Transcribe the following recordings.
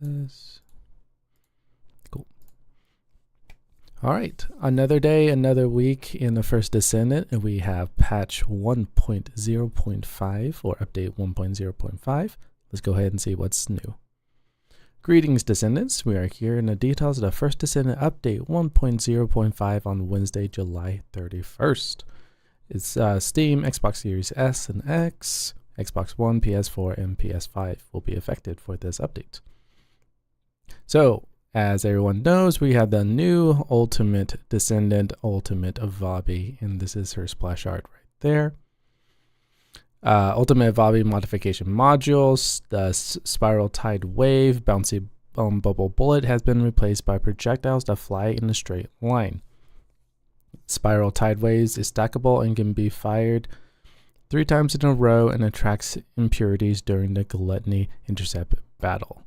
this. Cool. All right, another day, another week in the first Descendant, and we have patch 1.0.5 or update 1.0.5. Let's go ahead and see what's new. Greetings, Descendants. We are here in the details of the first Descendant update 1.0.5 on Wednesday, July 31st. It's Steam, Xbox Series S and X, Xbox One, PS4, and PS5 will be affected for this update. So, as everyone knows, we have the new Ultimate Descendant, Ultimate Vabi, and this is her splash art right there. Ultimate Vabi modification modules, the Spiral Tide Wave, Bouncy Bubble Bullet has been replaced by projectiles that fly in a straight line. Spiral Tide Waves is stackable and can be fired 3 times in a row and attracts impurities during the Gluttony Intercept battle.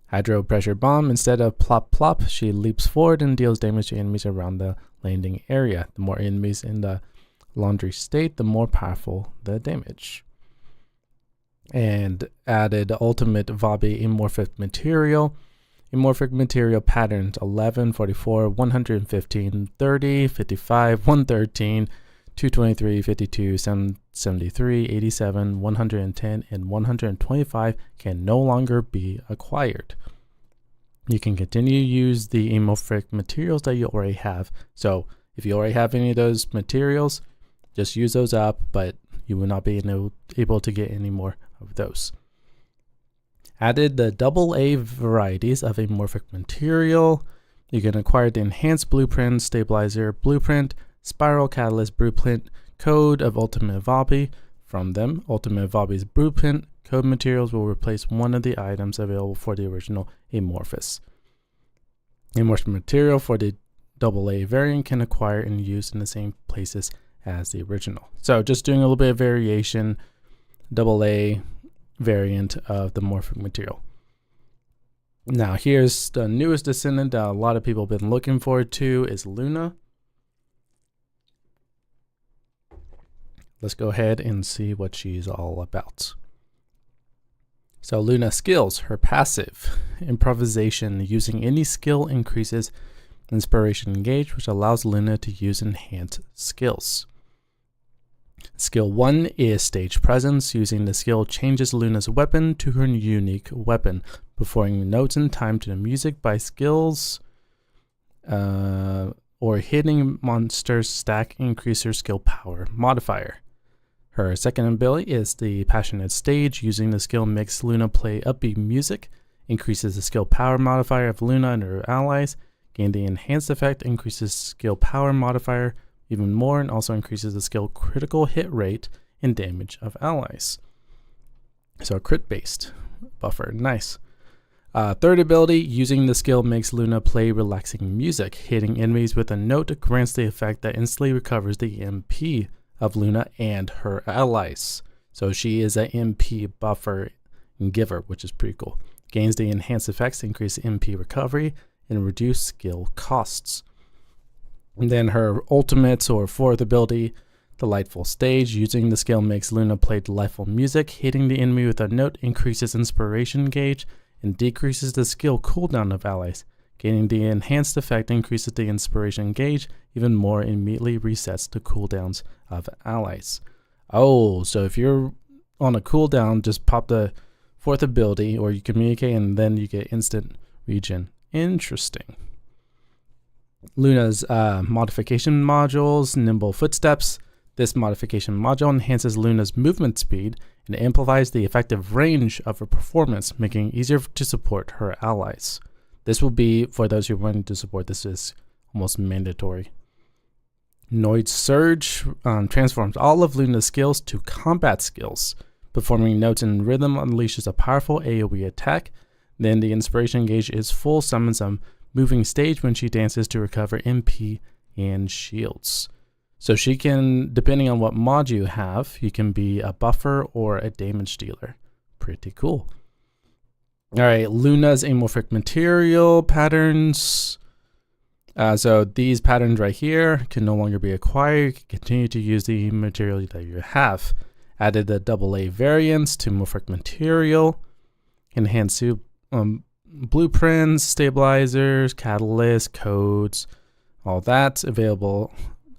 Hydro Pressure Bomb, instead of plop plop, she leaps forward and deals damage to enemies around the landing area. The more enemies in the laundry state, the more powerful the damage. And added Ultimate Vabi Amorphic Material. Amorphic Material patterns 11, 44, 115, 30, 55, 113, 223, 52, 73, 87, 110, and 125 can no longer be acquired. You can continue to use the amorphic materials that you already have. So if you already have any of those materials, just use those up, but you will not be able to get any more of those. Added the AA varieties of amorphic material. You can acquire the Enhanced Blueprint, Stabilizer Blueprint, Spiral Catalyst Blueprint, Code of Ultimate Vabi. From them, Ultimate Vabi's Blueprint code materials will replace one of the items available for the original Amorphous. Amorphic material for the AA variant can acquire and use in the same places as the original. So just doing a little bit of variation, AA variant of the morphic material. Now here's the newest Descendant that a lot of people have been looking forward to is Luna. Let's go ahead and see what she's all about. So Luna skills, her passive, improvisation, using any skill increases inspiration engage, which allows Luna to use enhanced skills. Skill 1 is Stage Presence. Using the skill changes Luna's weapon to her unique weapon, performing notes in time to the music by skills or hitting monsters stack increase her skill power modifier. Her second ability is the Passionate Stage. Using the skill makes Luna play upbeat music, increases the skill power modifier of Luna and her allies. Gain the enhanced effect, increases skill power modifier even more, and also increases the skill critical hit rate and damage of allies. So a crit based buffer, nice. Third ability, using the skill makes Luna play relaxing music. Hitting enemies with a note grants the effect that instantly recovers the MP of Luna and her allies. So she is an MP buffer and giver, which is pretty cool. Gains the enhanced effects, increase MP recovery, and reduce skill costs. And then her ultimates or fourth ability, Delightful Stage. Using the skill makes Luna play delightful music. Hitting the enemy with a note increases inspiration gauge and decreases the skill cooldown of allies. Gaining the enhanced effect increases the inspiration gauge even more and immediately resets the cooldowns of allies. Oh, so if you're on a cooldown, just pop the fourth ability or you communicate and then you get instant regen. Interesting. Luna's modification modules, Nimble Footsteps. This modification module enhances Luna's movement speed and amplifies the effective range of her performance, making it easier to support her allies. This will be, for those who want to support, this is almost mandatory. Noid Surge transforms all of Luna's skills to combat skills. Performing notes in rhythm unleashes a powerful AoE attack. Then the inspiration gauge is full, summons a moving stage when she dances to recover MP and shields. So she can, depending on what mod you have, you can be a buffer or a damage dealer. Pretty cool. All right, Luna's amorphic material patterns. So these patterns right here can no longer be acquired. You can continue to use the material that you have. Added the AA variants to amorphic material. Enhanced blueprints, stabilizers, catalysts, codes, all that available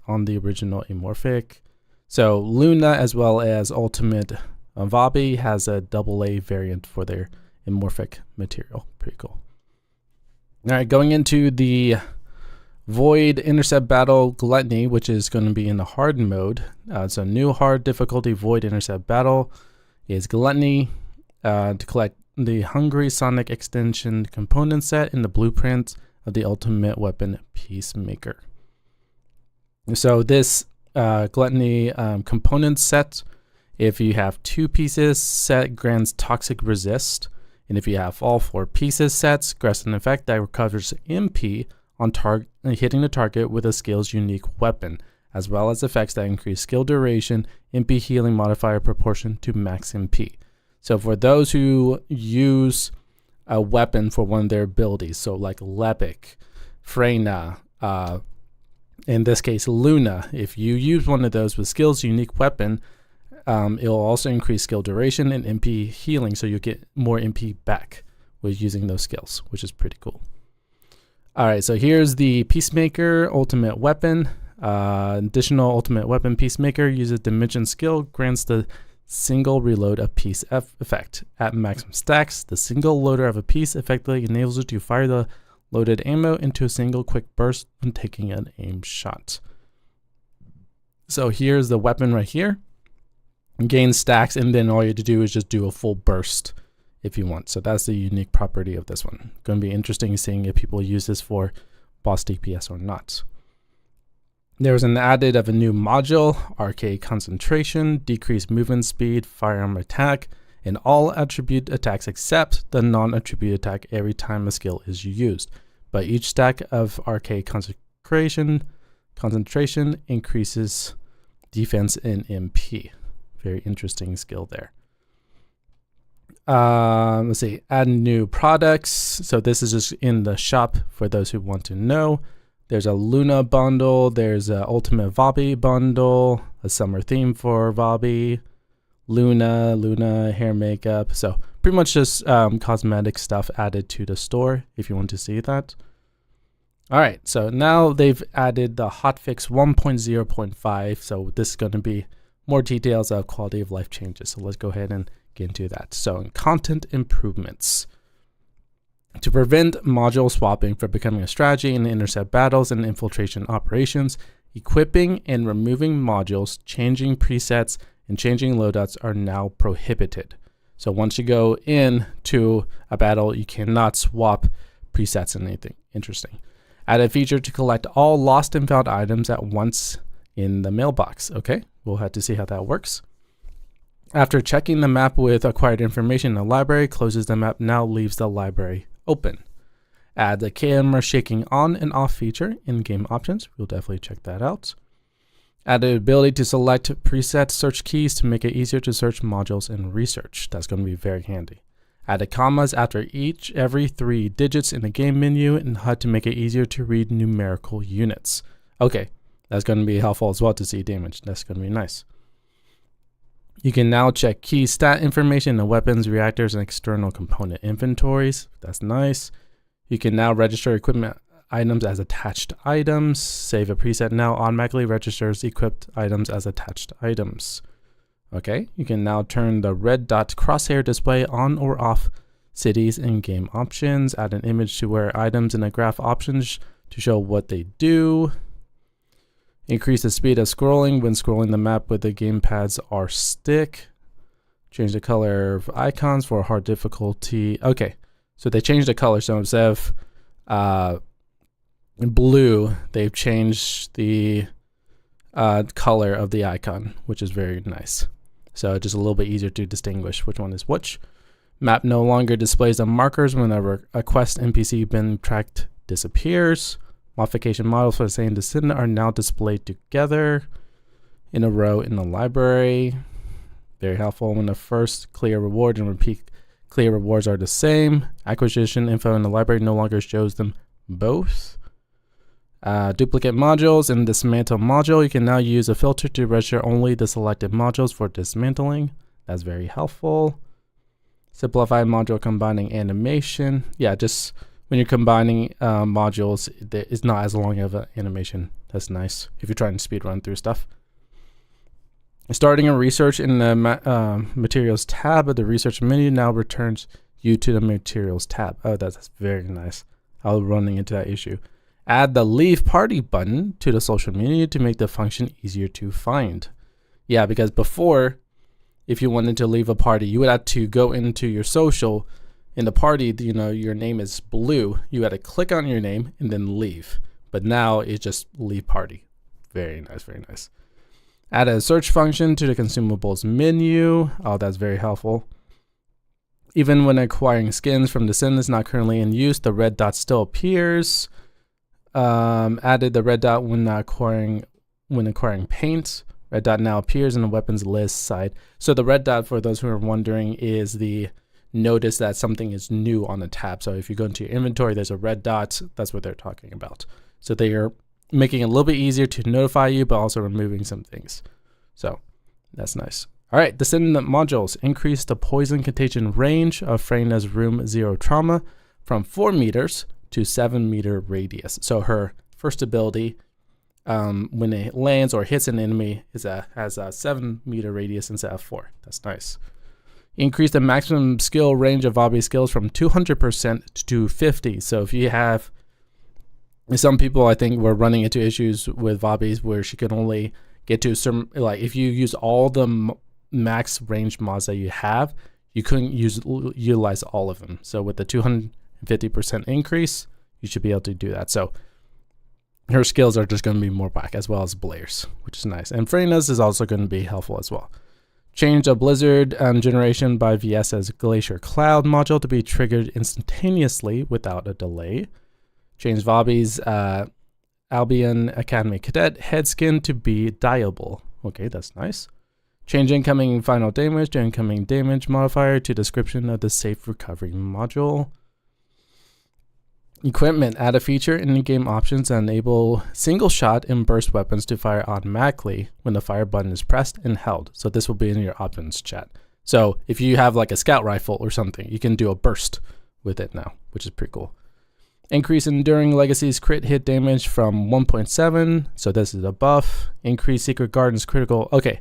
on the original Amorphic. So Luna as well as Ultimate Vabi has a AA variant for their Amorphic material. Pretty cool. All right, going into the Void Intercept Battle Gluttony, which is going to be in the hard mode. So new hard difficulty Void Intercept Battle is Gluttony to collect the Hungry Sonic Extension component set in the blueprint of the Ultimate Weapon Peacemaker. So this Gluttony component set, if you have 2 pieces set, grants Toxic Resist. And if you have all 4 pieces sets, grants an effect that recovers MP on hitting the target with a skill's unique weapon, as well as effects that increase skill duration, MP healing modifier proportion to max MP. So for those who use a weapon for one of their abilities, so like Lepic, Freyna, in this case Luna, if you use one of those with skill's unique weapon, it'll also increase skill duration and MP healing, so you get more MP back with using those skills, which is pretty cool. All right, so here's the Peacemaker Ultimate Weapon. Additional Ultimate Weapon Peacemaker uses Dimension skill, grants the single reload of piece effect. At maximum stacks, the single loader of a piece effectively enables you to fire the loaded ammo into a single quick burst when taking an aim shot. So here's the weapon right here. Gain stacks, and then all you have to do is just do a full burst if you want. So that's the unique property of this one. Going to be interesting seeing if people use this for boss DPS or not. There was an added of a new module, Arcade Concentration, decreased movement speed, firearm attack, and all attribute attacks except the non-attribute attack every time a skill is used. But each stack of Arcade Concentration increases defense in MP. Very interesting skill there. Let's see, add new products. So this is just in the shop for those who want to know. There's a Luna bundle, there's a Ultimate Vabi bundle, a summer theme for Vabi, Luna hair makeup. So pretty much just cosmetic stuff added to the store if you want to see that. All right, so now they've added the hotfix 1.0.5. So this is going to be more details of quality of life changes. So let's go ahead and get into that. So in content improvements, to prevent module swapping from becoming a strategy in intercept battles and infiltration operations, equipping and removing modules, changing presets, and changing loadouts are now prohibited. So once you go into a battle, you cannot swap presets and anything. Interesting. Add a feature to collect all lost and found items at once in the mailbox. Okay, we'll have to see how that works. After checking the map with acquired information in the library, closes the map, now leaves the library open. Add the camera shaking on and off feature in game options. We'll definitely check that out. Add the ability to select preset search keys to make it easier to search modules and research. That's going to be very handy. Added commas after every 3 digits in the game menu in HUD to make it easier to read numerical units. Okay, that's going to be helpful as well to see damage. That's going to be nice. You can now check key stat information in the weapons, reactors, and external component inventories. That's nice. You can now register equipment items as attached items. Save a preset now automatically registers equipped items as attached items. Okay, you can now turn the red dot crosshair display on or off cities in game options. Add an image to where items in the graph options to show what they do. Increase the speed of scrolling when scrolling the map with the gamepad's R stick. Change the color of icons for hard difficulty. Okay, so they changed the color. So instead of blue, they've changed the color of the icon, which is very nice. So just a little bit easier to distinguish which one is which. Map no longer displays the markers whenever a quest NPC been tracked disappears. Modification models for the same Descendant are now displayed together in a row in the library. Very helpful when the first clear reward and repeat clear rewards are the same. Acquisition info in the library no longer shows them both. Duplicate modules in dismantle module. You can now use a filter to register only the selected modules for dismantling. That's very helpful. Simplified module combining animation. Yeah, just when you're combining modules, it's not as long of an animation. That's nice if you're trying to speed run through stuff. Starting a research in the materials tab of the research menu now returns you to the materials tab. Oh, that's very nice. I was running into that issue. Add the leave party button to the social media to make the function easier to find. Yeah, because before, if you wanted to leave a party, you would have to go into your social. In the party, you know, your name is blue. You had to click on your name and then leave. But now it's just leave party. Very nice, very nice. Add a search function to the consumables menu. Oh, that's very helpful. Even when acquiring skins from Descendants not currently in use, the red dot still appears. Added the red dot when acquiring paint. Red dot now appears in the weapons list side. So the red dot, for those who are wondering, is the notice that something is new on the tab. So if you go into your inventory, there's a red dot. That's what they're talking about. So they are making it a little bit easier to notify you, but also removing some things. So that's nice. All right, Descendant modules increase the poison contagion range of Freyna's room 0 trauma from 4 meters to 7 meter radius. So her first ability, when it lands or hits an enemy, has a 7 meter radius instead of 4. That's nice. Increase the maximum skill range of Vabi skills from 200% to 50. So if you have, some people I think were running into issues with Vabis where she could only get to some, like if you use all the max range mods that you have, you couldn't utilize all of them. So with the 250% increase, you should be able to do that. So her skills are just going to be more whack, as well as Blair's, which is nice. And Freyna's is also going to be helpful as well. Change a blizzard generation by VS's Glacier Cloud module to be triggered instantaneously without a delay. Change Vabi's Albion Academy Cadet head skin to be dyeable. Okay, that's nice. Change incoming final damage to incoming damage modifier to description of the safe recovery module. Equipment, add a feature in the game options that enable single shot and burst weapons to fire automatically when the fire button is pressed and held. So this will be in your options chat. So if you have like a scout rifle or something, you can do a burst with it now, which is pretty cool. Increase Enduring Legacy's crit hit damage from 1.7. So this is a buff. Increase Secret Garden's critical. Okay.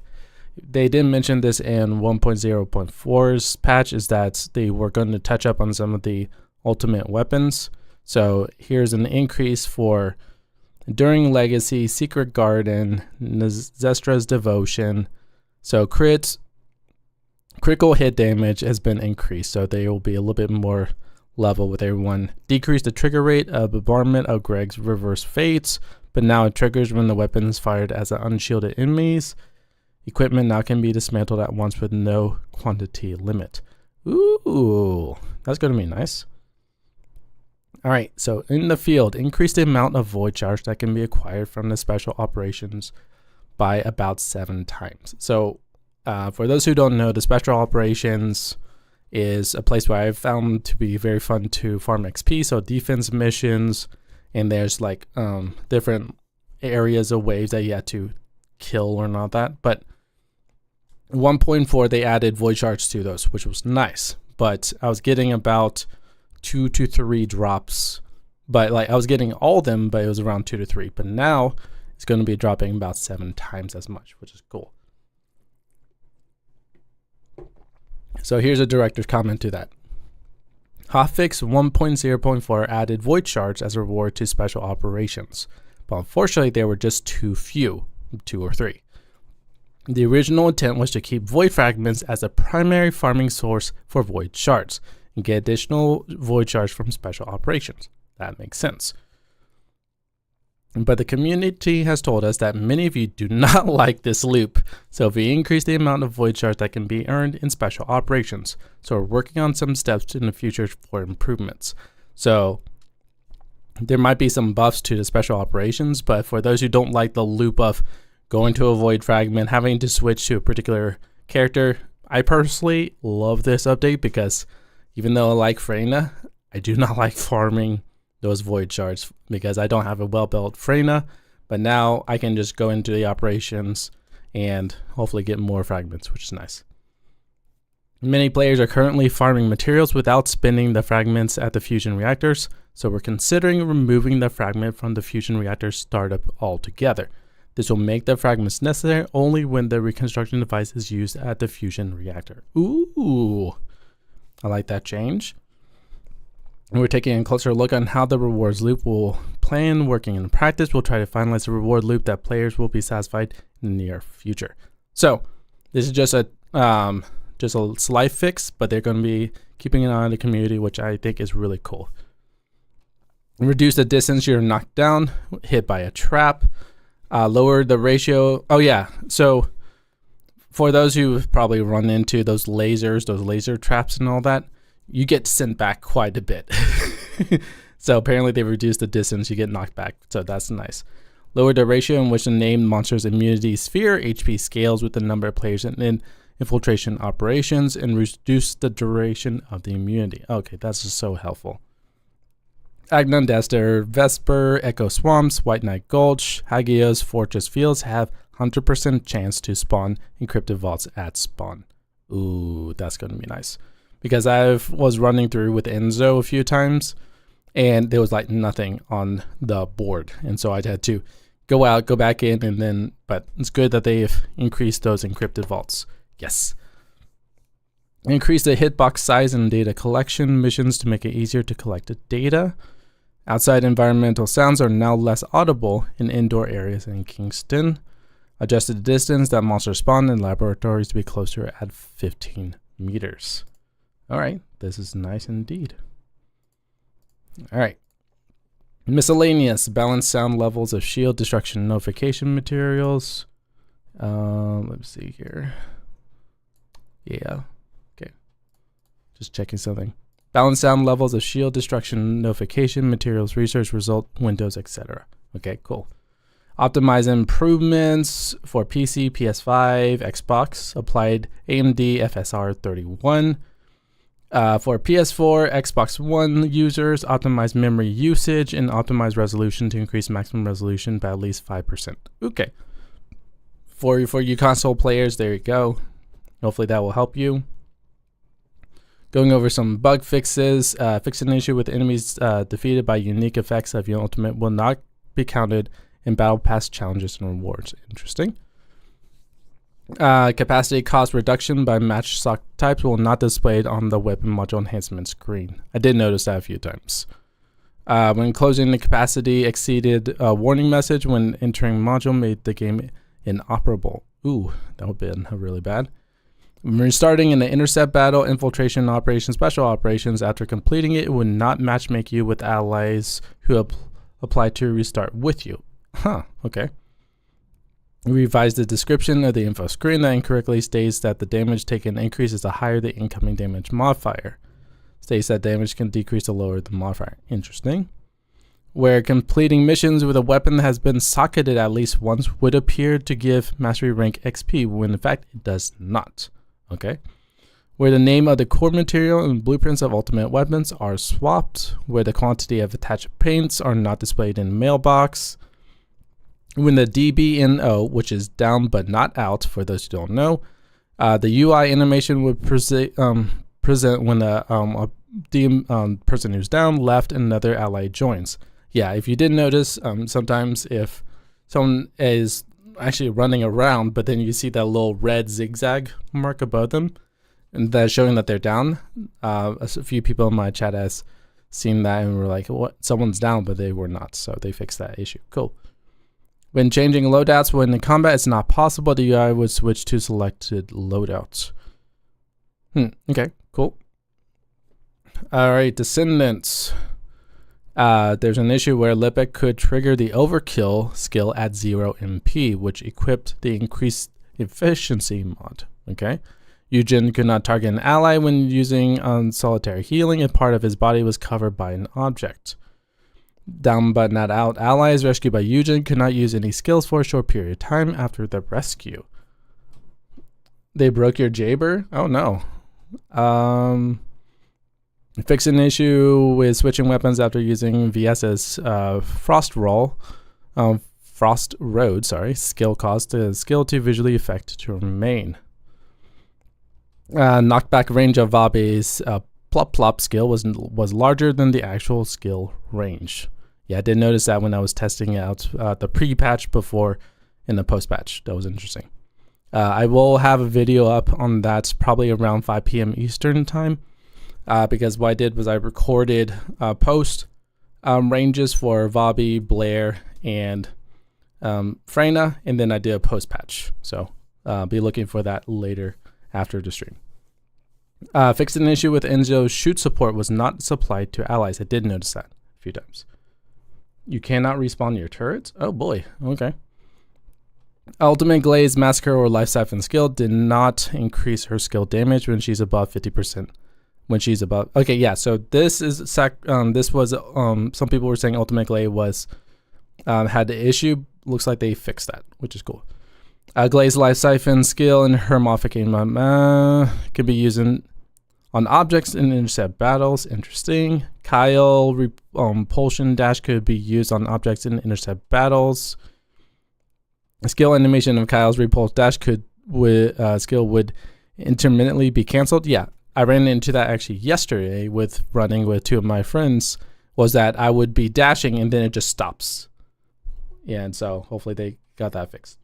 They didn't mention this in 1.0.4's patch, is that they were going to touch up on some of the ultimate weapons. So here's an increase for Enduring Legacy, Secret Garden, Zestra's Devotion. So critical hit damage has been increased, so they will be a little bit more level with everyone. Decrease the trigger rate of bombardment of Greg's Reverse Fates, but now it triggers when the weapon is fired as an unshielded enemies. Equipment now can be dismantled at once with no quantity limit. Ooh, that's going to be nice. All right, so in the field, increase the amount of void charge that can be acquired from the special operations by about 7 times. So for those who don't know, the special operations is a place where I've found to be very fun to farm XP. So defense missions, and there's like different areas of waves that you have to kill or not that. But 1.4, they added void charge to those, which was nice. But I was getting about 2 to 3 drops, but like I was getting all of them, but it was around 2 to 3. But now it's going to be dropping about 7 times as much, which is cool. So here's a director's comment to that. Hotfix 1.0.4 added void charge as a reward to special operations, but unfortunately there were just too few, 2 or 3. The original intent was to keep void fragments as a primary farming source for void shards and get additional void charge from special operations. That makes sense. But the community has told us that many of you do not like this loop. So if we increase the amount of void charge that can be earned in special operations. So we're working on some steps in the future for improvements. So there might be some buffs to the special operations, but for those who don't like the loop of going to a void fragment, having to switch to a particular character, I personally love this update because even though I like Freyna, I do not like farming those void shards because I don't have a well-built Freyna, but now I can just go into the operations and hopefully get more fragments, which is nice. Many players are currently farming materials without spinning the fragments at the fusion reactors, so we're considering removing the fragment from the fusion reactor startup altogether. This will make the fragments necessary only when the reconstruction device is used at the fusion reactor. Ooh, I like that change. And we're taking a closer look on how the rewards loop will play in working in practice. We'll try to finalize a reward loop that players will be satisfied in the near future. So this is just a slight fix, but they're going to be keeping an eye on the community, which I think is really cool. Reduce the distance you're knocked down, hit by a trap. Lower the ratio. Oh yeah, so for those who've probably run into those lasers, those laser traps and all that, you get sent back quite a bit. So apparently they reduced the distance you get knocked back, so that's nice. Lower the ratio in which the named monster's immunity sphere HP scales with the number of players in infiltration operations, and reduce the duration of the immunity. Okay, that's just so helpful. Agnon, Dester, Vesper, Echo Swamps, White Knight Gulch, Hagios, Fortress Fields have 100% chance to spawn encrypted vaults at spawn. Ooh, that's going to be nice. Because I was running through with Enzo a few times, and there was like nothing on the board. And so I had to go out, go back in, and then, but it's good that they've increased those encrypted vaults. Yes. Increase the hitbox size and data collection missions to make it easier to collect the data. Outside environmental sounds are now less audible in indoor areas in Kingston. Adjusted the distance that monsters spawn in laboratories to be closer at 15 meters. All right, this is nice indeed. All right. Miscellaneous, balance sound levels of shield destruction notification materials. Let's see here. Yeah, okay. Just checking something. Balance sound levels of shield destruction notification materials, research result windows, etc. Okay, cool. Optimize improvements for PC, PS5, Xbox. Applied AMD FSR 31. For PS4, Xbox One users, optimize memory usage and optimize resolution to increase maximum resolution by at least 5%. Okay. For you console players, there you go. Hopefully that will help you. Going over some bug fixes. Fix an issue with enemies defeated by unique effects of your ultimate will not be counted in battle pass challenges and rewards. Interesting. Capacity cost reduction by match stock types will not be displayed on the weapon module enhancement screen. I did notice that a few times. When closing the capacity exceeded warning message when entering module made the game inoperable. Ooh, that would have been really bad. When restarting in the intercept battle, infiltration operations, special operations, after completing it, it would not matchmake you with allies who apply to restart with you. Huh, okay. Revise the description of the info screen that incorrectly states that the damage taken increases the higher the incoming damage modifier. States that damage can decrease the lower the modifier. Interesting. Where completing missions with a weapon that has been socketed at least once would appear to give mastery rank XP when in fact it does not. Okay. Where the name of the core material and blueprints of ultimate weapons are swapped. Where the quantity of attached paints are not displayed in the mailbox. When the DBNO, which is down but not out, for those who don't know, the UI animation would present when the person who's down left and another ally joins. Yeah, if you didn't notice, sometimes if someone is actually running around, but then you see that little red zigzag mark above them, and that's showing that they're down. A few people in my chat has seen that and were like, "What? Someone's down," but they were not, so they fixed that issue. Cool. When changing loadouts when in combat, it's not possible. The UI would switch to selected loadouts. Okay, cool. All right, Descendants. There's an issue where Lipek could trigger the overkill skill at 0 MP, which equipped the increased efficiency mod. Okay. Eugen could not target an ally when using solitary healing if part of his body was covered by an object. Down but not out allies rescued by Eugen could not use any skills for a short period of time after the rescue. They broke your Jaber? Oh no. Fix an issue with switching weapons after using VS's Frost Road, skill cost the skill to visually affect to remain. Knockback range of Vabe's plop plop skill was larger than the actual skill range. Yeah, I did notice that when I was testing out the pre-patch before in the post-patch. That was interesting. I will have a video up on that probably around 5 p.m. Eastern time, because what I did was I recorded post ranges for Vabe, Blair, and Freyna, and then I did a post-patch. So be looking for that later after the stream. Fixed an issue with Enzo's shoot support was not supplied to allies. I did notice that a few times. You cannot respawn your turrets? Oh boy, okay. Ultimate Glaze, Massacre, or Life Siphon skill did not increase her skill damage when she's above 50%. When she's above, okay, yeah. So this is this was some people were saying Ultimate Glaze was had the issue. Looks like they fixed that, which is cool. Glaze Life Siphon skill and her modification can be used on objects in intercept battles. Interesting. Kyle Repulsion Dash could be used on objects in intercept battles. Skill animation of Kyle's Repulse Dash skill would intermittently be canceled. Yeah, I ran into that actually yesterday with running with two of my friends. Was that I would be dashing and then it just stops. Yeah, and so hopefully they got that fixed.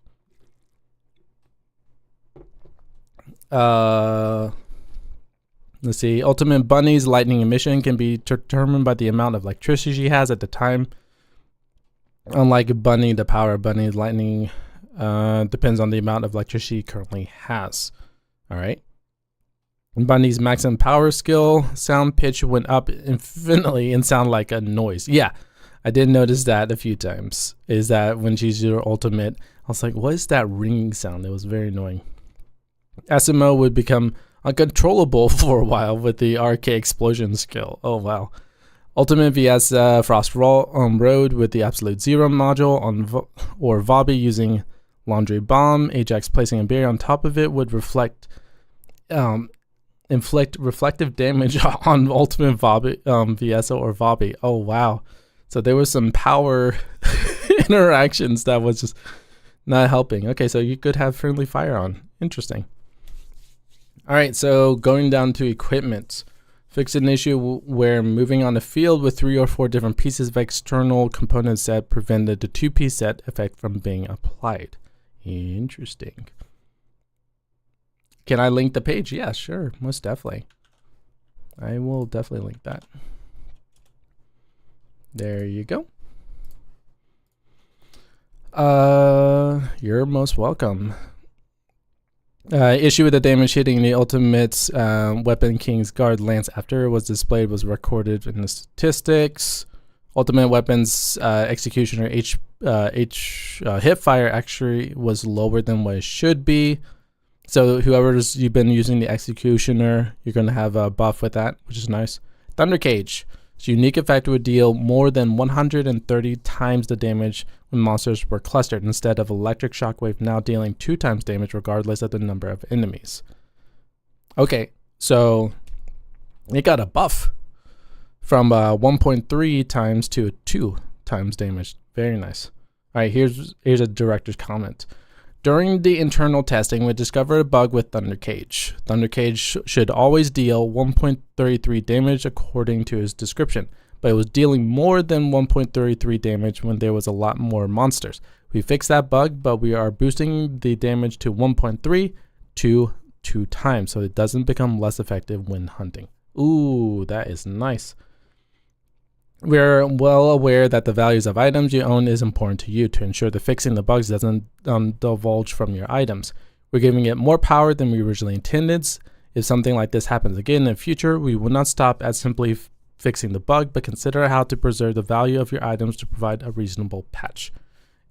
Let's see. Ultimate Bunny's lightning emission can be determined by the amount of electricity she has at the time. Unlike Bunny, the power of Bunny's lightning depends on the amount of electricity she currently has. All right. Bunny's maximum power skill sound pitch went up infinitely and sound like a noise. Yeah, I did notice that a few times. Is that when she's your ultimate, I was like, what is that ringing sound? It was very annoying. SMO would become uncontrollable for a while with the RK explosion skill. Oh wow. Ultimate VS Frost Road with the Absolute Zero module on or Vabe using Laundry Bomb. Ajax placing a barrier on top of it would inflict reflective damage on Ultimate Vabe, VSO or Vabe. Oh wow. So there was some power interactions that was just not helping. Okay, so you could have friendly fire on. Interesting. All right, so going down to equipment. Fix an issue where moving on the field with 3 or 4 different pieces of external component set prevented the 2-piece set effect from being applied. Interesting. Can I link the page? Yeah, sure, most definitely. I will definitely link that. There you go. You're most welcome. Issue with the damage hitting the ultimate weapon King's Guard Lance after it was displayed was recorded in the statistics. Ultimate weapons executioner hit fire actually was lower than what it should be. So whoever's you've been using the executioner, you're gonna have a buff with that, which is nice. Thunder Cage. Its unique effect would deal more than 130 times the damage when monsters were clustered, instead of Electric Shockwave now dealing 2 times damage regardless of the number of enemies. Okay, so it got a buff from 1.3 times to 2 times damage. Very nice. All right, here's a director's comment. During the internal testing, we discovered a bug with Thunder Cage. Thunder Cage should always deal 1.33 damage according to his description, but it was dealing more than 1.33 damage when there was a lot more monsters. We fixed that bug, but we are boosting the damage to 1.3 to 2 times, so it doesn't become less effective when hunting. Ooh, that is nice. We're well aware that the values of items you own is important to you to ensure that fixing the bugs doesn't divulge from your items. We're giving it more power than we originally intended. If something like this happens again in the future, we will not stop at simply fixing the bug, but consider how to preserve the value of your items to provide a reasonable patch.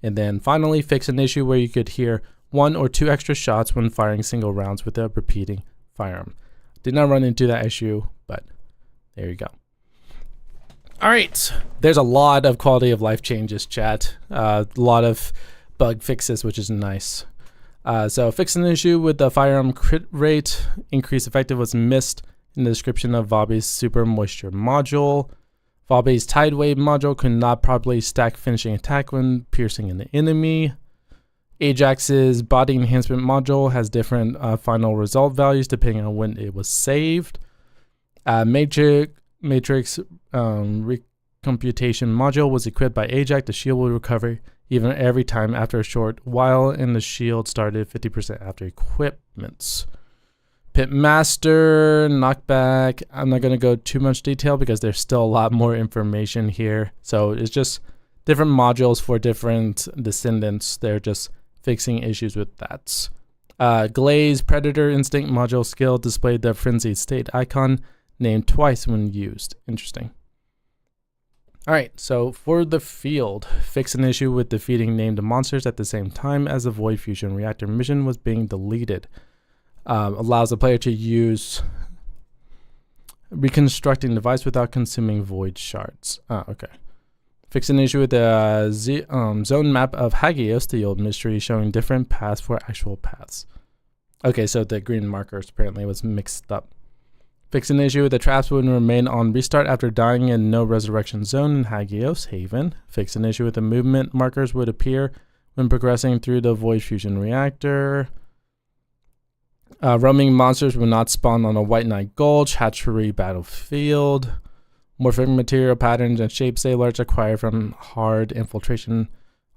And then finally, fix an issue where you could hear 1 or 2 extra shots when firing single rounds with a repeating firearm. Did not run into that issue, but there you go. All right, there's a lot of quality of life changes, chat. A lot of bug fixes, which is nice. So fix an issue with the firearm crit rate. Increased effective was missed in the description of Vabe's Super Moisture module. Vabe's Tide Wave module could not properly stack finishing attack when piercing an enemy. Ajax's body enhancement module has different final result values depending on when it was saved. Matrix recomputation module was equipped by Ajax. The shield will recover even every time after a short while, and the shield started 50% after equipments. Pitmaster, knockback. I'm not going to go too much detail because there's still a lot more information here. So it's just different modules for different descendants. They're just fixing issues with that. Glaze Predator Instinct module skill displayed the frenzied state icon named twice when used. Interesting. Alright, so for the field, fix an issue with defeating named monsters at the same time as the Void Fusion Reactor mission was being deleted. Allows the player to use reconstructing device without consuming void shards. Okay. Fix an issue with the zone map of Hagios, the old mystery, showing different paths for actual paths. Okay, so the green markers apparently was mixed up. Fix an issue with the traps would remain on restart after dying in no resurrection zone in Hagios Haven. Fix an issue with the movement markers would appear when progressing through the Void Fusion Reactor. Roaming monsters will not spawn on a White Knight Gulch, Hatchery Battlefield. Morphic material patterns and shapes they large acquired from hard infiltration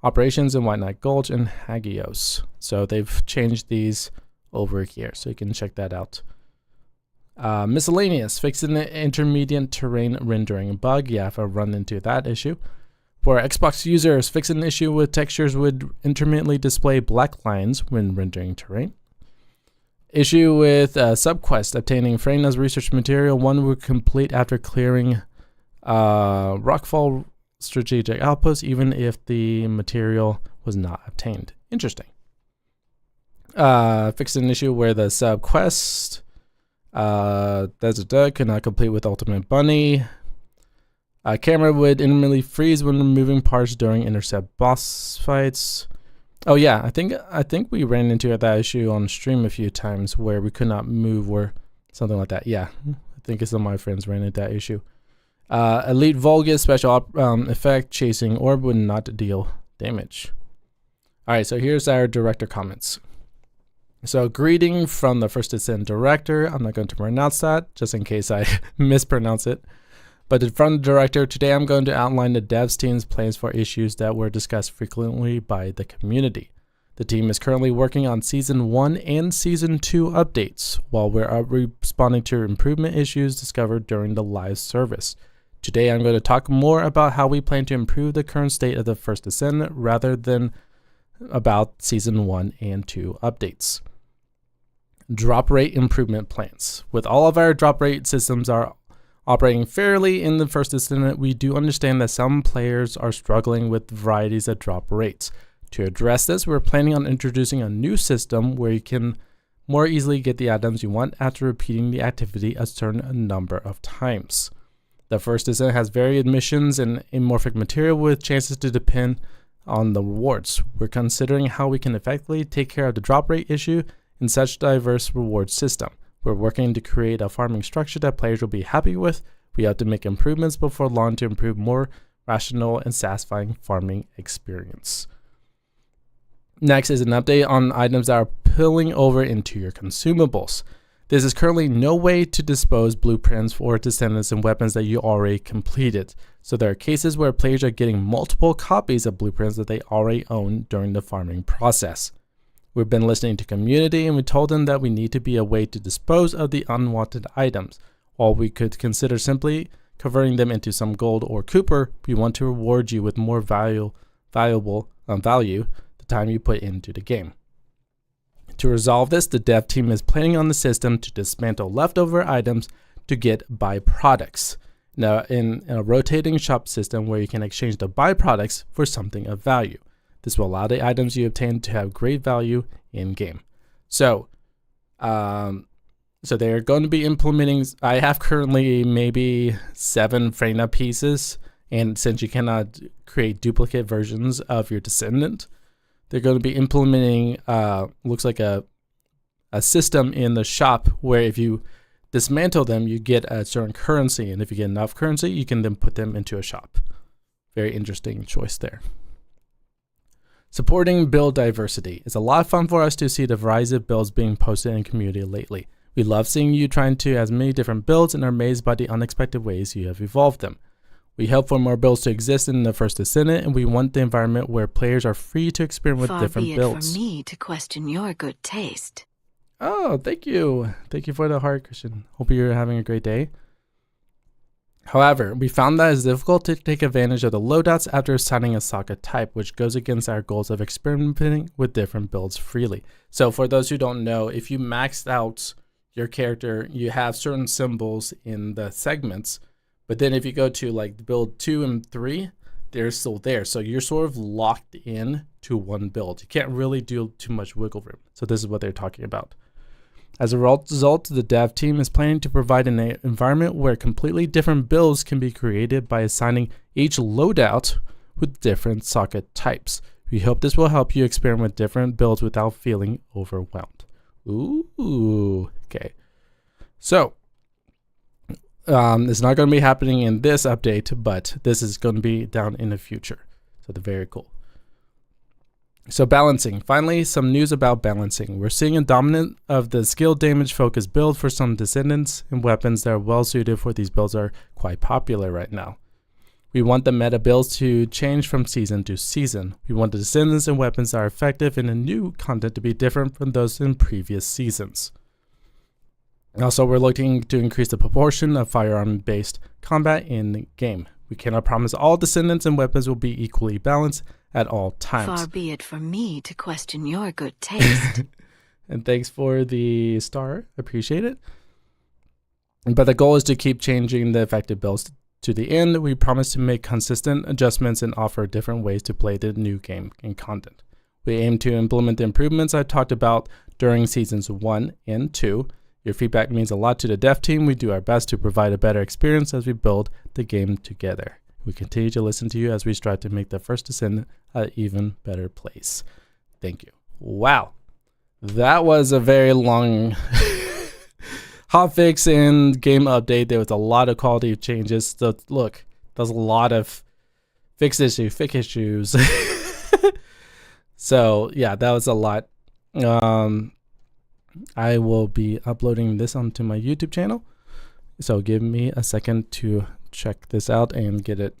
operations in White Knight Gulch and Hagios. So they've changed these over here, so you can check that out. Miscellaneous, fixing the intermediate terrain rendering bug. Yeah, if I run into that issue. For Xbox users, fix an issue with textures would intermittently display black lines when rendering terrain. Issue with subquest, obtaining Frena's research material. One would complete after clearing Rockfall strategic outpost, even if the material was not obtained. Interesting. Fixed an issue where the subquest Desert Duck could not complete with Ultimate Bunny. Camera would intermittently freeze when removing parts during intercept boss fights. Oh yeah, I think we ran into that issue on stream a few times where we could not move or something like that. Yeah, I think some of my friends ran into that issue. Elite Vulgus special effect, chasing orb would not deal damage. Alright, so here's our director comments. So greeting from the First Descent director. I'm not going to pronounce that just in case I mispronounce it. But from the director, today I'm going to outline the devs team's plans for issues that were discussed frequently by the community. The team is currently working on Season 1 and Season 2 updates, while we're responding to improvement issues discovered during the live service. Today I'm going to talk more about how we plan to improve the current state of the First Descendant rather than about Season 1 and 2 updates. Drop rate improvement plans. With all of our drop rate systems are operating fairly in the First Descendant, we do understand that some players are struggling with varieties of drop rates. To address this, we're planning on introducing a new system where you can more easily get the items you want after repeating the activity a certain number of times. The First Descendant has varied missions and amorphic material with chances to depend on the rewards. We're considering how we can effectively take care of the drop rate issue in such diverse reward system. We're working to create a farming structure that players will be happy with. We have to make improvements before long to improve more rational and satisfying farming experience. Next is an update on items that are pulling over into your consumables. There is currently no way to dispose blueprints for descendants and weapons that you already completed. So there are cases where players are getting multiple copies of blueprints that they already own during the farming process. We've been listening to community and we told them that we need to be a way to dispose of the unwanted items. While we could consider simply converting them into some gold or copper, we want to reward you with more value the time you put into the game. To resolve this, the dev team is planning on the system to dismantle leftover items to get byproducts. Now, in a rotating shop system where you can exchange the byproducts for something of value. This will allow the items you obtain to have great value in game. So they're going to be implementing. I have currently maybe 7 Freyna pieces, and since you cannot create duplicate versions of your Descendant, they're going to be implementing looks like a system in the shop where if you dismantle them, you get a certain currency, and if you get enough currency, you can then put them into a shop. Very interesting choice there. Supporting build diversity. It's a lot of fun for us to see the variety of builds being posted in the community lately. We love seeing you trying to as many different builds and are amazed by the unexpected ways you have evolved them. We hope for more builds to exist in the first Descendant, and we want the environment where players are free to experiment with different builds. Far be it from me to question your good taste. Oh, thank you. Thank you for the heart, Christian. Hope you're having a great day. However, we found that it's difficult to take advantage of the loadouts after assigning a socket type, which goes against our goals of experimenting with different builds freely. So for those who don't know, if you maxed out your character, you have certain symbols in the segments, but then if you go to like build 2 and 3, they're still there. So you're sort of locked in to one build. You can't really do too much wiggle room. So this is what they're talking about. As a result, the dev team is planning to provide an environment where completely different builds can be created by assigning each loadout with different socket types. We hope this will help you experiment with different builds without feeling overwhelmed. Ooh, okay. So, it's not going to be happening in this update, but this is going to be down in the future. So, they're very cool. So balancing. Finally, some news about balancing. We're seeing a dominant of the skill damage focused build for some Descendants, and weapons that are well suited for these builds are quite popular right now. We want the meta builds to change from season to season. We want the Descendants and weapons that are effective in the new content to be different from those in previous seasons. Also, we're looking to increase the proportion of firearm-based combat in the game. We cannot promise all Descendants and weapons will be equally balanced at all times. Far be it from me to question your good taste. And thanks for the star. Appreciate it. But the goal is to keep changing the effective builds to the end. We promise to make consistent adjustments and offer different ways to play the new game and content. We aim to implement the improvements I talked about during seasons 1 and 2. Your feedback means a lot to the dev team. We do our best to provide a better experience as we build the game together. We continue to listen to you as we strive to make the first Descendant an even better place. Thank you. Wow. That was a very long hotfix and game update. There was a lot of quality changes. So look, there's a lot of fix issues. So yeah, that was a lot. I will be uploading this onto my YouTube channel. So give me a second to check this out and get it